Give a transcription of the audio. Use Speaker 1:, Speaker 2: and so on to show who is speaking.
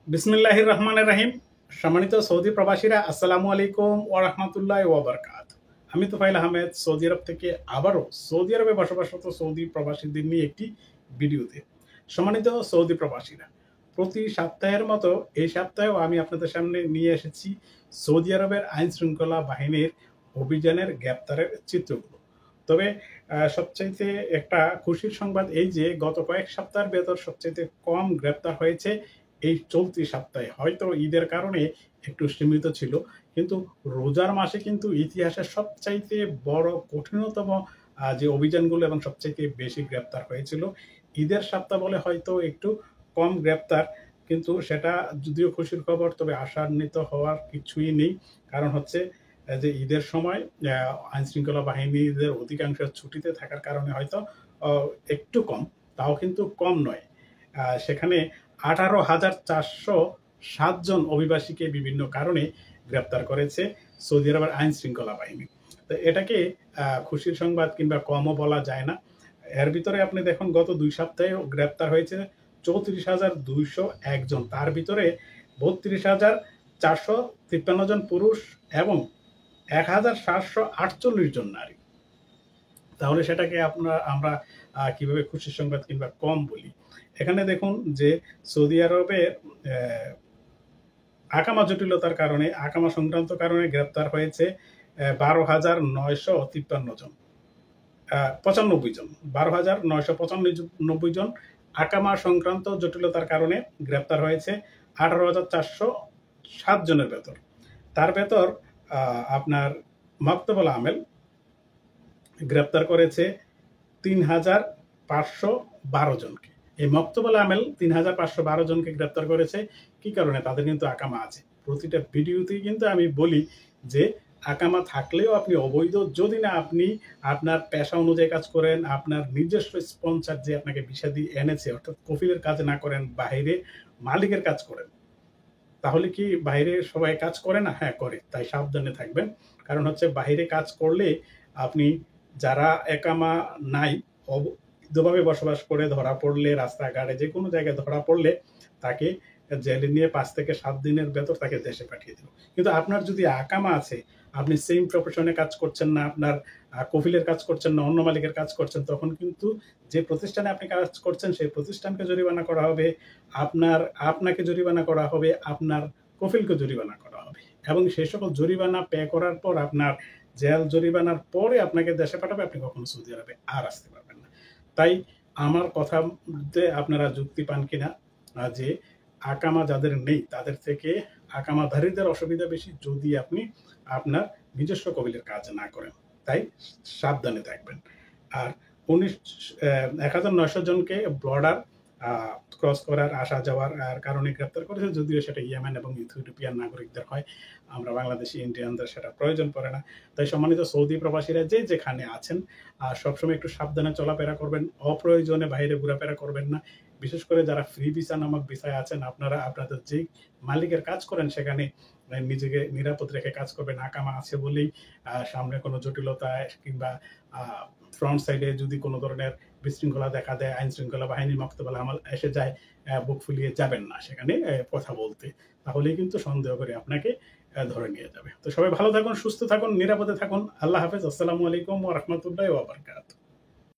Speaker 1: বিসমিল্লাহির রহমানির রহিম। সম্মানিত সৌদি প্রবাসীরা, আসসালামু আলাইকুম ওয়া রাহমাতুল্লাহি ওয়া বারাকাতুহু। আমি তোফাইল আহমেদ সৌদি আরব থেকে আবারও সৌদি আরবে বসবাসরত সৌদি প্রবাসীদের নিয়ে একটি ভিডিওতে। সম্মানিত সৌদি প্রবাসীরা, প্রতি সপ্তাহের মতো এই সপ্তাহেও আমি আপনাদের সামনে নিয়ে এসেছি সৌদি আরবের আইন শৃঙ্খলা বাহিনীর অভিযানের গ্রেপ্তারের চিত্রগুলো। তবে সবচাইতে একটা খুশির সংবাদ এই যে গত কয়েক সপ্তাহের ভেতর সবচাইতে কম গ্রেপ্তার হয়েছে এই চলতি সপ্তাহে। হয়তো ঈদের কারণে একটু সীমিত ছিল, কিন্তু রোজার মাসে কিন্তু ইতিহাসের সবচাইতে বড় কঠিনতম যে অভিযানগুলো এবং সবচাইতে বেশি গ্রেপ্তার হয়েছিল। ঈদের সপ্তাহ বলে হয়তো একটু কম গ্রেপ্তার, কিন্তু সেটা যদিও খুশির খবর, তবে আশান্বিত হওয়ার কিছুই নেই। কারণ হচ্ছে যে ঈদের সময় আইন শৃঙ্খলা বাহিনীদের অধিকাংশ ছুটিতে থাকার কারণে হয়তো একটু কম, তাও কিন্তু কম নয়। সেখানে 18,407 জন অভিবাসীকে বিভিন্ন কারণে গ্রেপ্তার করেছে সৌদি আরবের আইন শৃঙ্খলা বাহিনী। তো এটাকে খুশির সংবাদ কিংবা কমও বলা যায় না। এর ভিতরে আপনি দেখুন, গত 2 সপ্তাহে গ্রেপ্তার হয়েছে 34,201 জন, তার ভিতরে 32,453 জন পুরুষ এবং 1,748 জন নারী। তাহলে সেটাকে আমরা কিভাবে খুশির সংবাদ কিংবা কম বলি? এখানে দেখুন যে সৌদি আরবের আকামা জটিলতার কারণে, আকামা সংক্রান্ত কারণে গ্রেপ্তার হয়েছে 12,953 জন, 95 জন, 12,995 জন। আকামা সংক্রান্ত জটিলতার কারণে গ্রেপ্তার হয়েছে 18,407 জনের ভেতর। তার ভেতর আপনার মক্তবুল আমেল গ্রেপ্তার করেছে 3,512 জনকে। এই মক্তবুল আমেল 3,512 জনকে গ্রেপ্তার করেছে। কি কারণে? তাদের কিন্তু আকামা আছে। প্রতিটা ভিডিওতেই কিন্তু আমি বলি যে আকামা থাকলেও আপনি অবৈধ, যদি না আপনি আপনার পেশা অনুযায়ী কাজ করেন, আপনার নিজস্ব স্পন্সর যে আপনাকে ভিসা দিয়ে এনেছে, অর্থাৎ কফিলের কাজ না করেন, বাইরে মালিকের কাজ করেন। তাহলে কি বাইরে সবাই কাজ করে না? হ্যাঁ করে, তাই সাবধানে থাকবেন। কারণ হচ্ছে বাইরে কাজ করলে আপনি, যারা একামা নাই, অবৈধভাবে বসবাস করে ধরা পড়লে, রাস্তাঘাটে যে কোনো জায়গায় ধরা পড়লে তাকে জেলে নিয়ে 5 থেকে 7 দিনের ভেতর তাকে দেশে পাঠিয়ে দিল। কিন্তু আপনার যদি আকামা আছে, আপনি সেম প্রফেশনে কাজ করছেন না, আপনার কফিলের কাজ করছেন না, অন্য মালিকের কাজ করছেন, তখন কিন্তু যে প্রতিষ্ঠানে আপনি কাজ করছেন সেই প্রতিষ্ঠানকে জরিমানা করা হবে, আপনাকে জরিমানা করা হবে, আপনার কফিলকে জরিমানা করা হবে, এবং সেই সকল জরিমানা পে করার পর, আপনার জেল জরিমানার পরে আপনাকে দেশে পাঠাবে। আপনি কখনো সৌদি আরবে আর আসতে পারবেন না। তাই আমার কথাতে আপনারা যুক্তি পান কিনা যে আকামা যাদের নেই তাদের থেকে আকামাধারীদের অসুবিধা বেশি, যদি আপনি আপনার নিজস্ব কবিলের কাজ না করেন। তাই সাবধানে থাকবেন। আর 1,900 জনকে বর্ডার ক্রস করার, আসা যাওয়ার কারণে গ্রেপ্তার করেছে, যদিও সেটা ইয়েমেন এবং ইথিওপিয়ার নাগরিকদের হয়। আমরা বাংলাদেশি ইন্ডিয়ানদের সেটা প্রয়োজন পড়ে না। তাই সম্মানিত সৌদি প্রবাসীরা যে যেখানে আছেন, সবসময় একটু সাবধানে চলাফেরা করবেন, অপ্রয়োজনে বাইরে ঘোরাফেরা করবেন না। বিশেষ করে যারা ফ্রি ভিসা নামক ভিসায় আছেন, আপনারা আপনাদের যেই মালিকের কাজ করেন সেখানে নিজেকে নিরাপদ রেখে কাজ করবেন। আকামা আছে বলেই সামনে কোনো জটিলতা কিংবা ফ্রন্ট সাইডে যদি কোনো ধরনের বিশৃঙ্খলা দেখা দেয়, আইন শৃঙ্খলা বাহিনীর মক্তবুল আমল এসে যায়, বুক ফুলিয়ে যাবেন না সেখানে কথা বলতে। তাহলেই কিন্তু সন্দেহ করে আপনাকে ধরে নিয়ে যাবে। তো সবাই ভালো থাকুন, সুস্থ থাকুন, নিরাপদে থাকুন। আল্লাহ হাফেজ। আসসালামু আলাইকুম ওয়া রাহমাতুল্লাহি ওয়া বারাকাতুহু।